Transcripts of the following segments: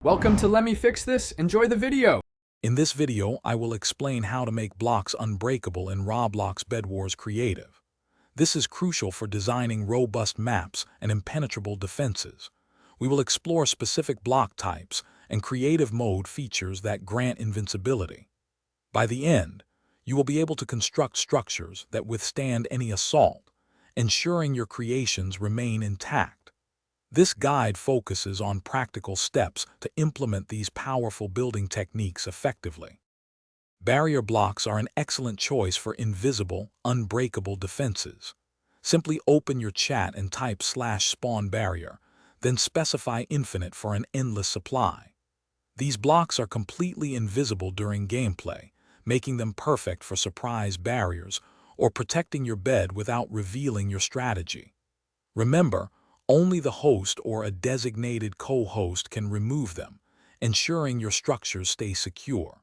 Welcome to Let Me Fix This. Enjoy the video. In this video, I will explain how to make blocks unbreakable in Roblox Bedwars Creative. This is crucial for designing robust maps and impenetrable defenses. We will explore specific block types and creative mode features that grant invincibility. By the end, you will be able to construct structures that withstand any assault, ensuring your creations remain intact. This guide focuses on practical steps to implement these powerful building techniques effectively. Barrier blocks are an excellent choice for invisible, unbreakable defenses. Simply open your chat and type /spawn barrier, then specify infinite for an endless supply. These blocks are completely invisible during gameplay, making them perfect for surprise barriers or protecting your bed without revealing your strategy. Remember, only the host or a designated co-host can remove them, ensuring your structures stay secure.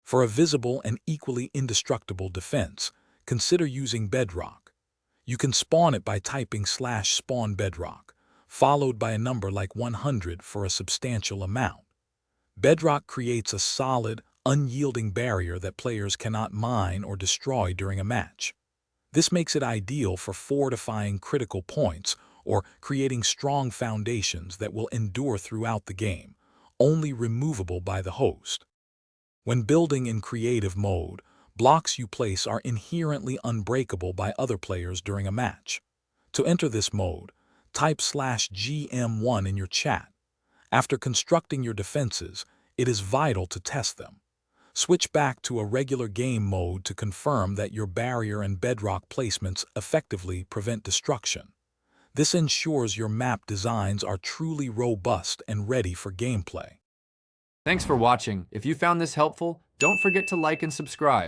For a visible and equally indestructible defense, consider using bedrock. You can spawn it by typing /spawn bedrock, followed by a number like 100 for a substantial amount. Bedrock creates a solid, unyielding barrier that players cannot mine or destroy during a match. This makes it ideal for fortifying critical points or creating strong foundations that will endure throughout the game, only removable by the host. When building in creative mode, blocks you place are inherently unbreakable by other players during a match. To enter this mode, type /gm1 in your chat. After constructing your defenses, it is vital to test them. Switch back to a regular game mode to confirm that your barrier and bedrock placements effectively prevent destruction. This ensures your map designs are truly robust and ready for gameplay. Thanks for watching. If you found this helpful, don't forget to like and subscribe.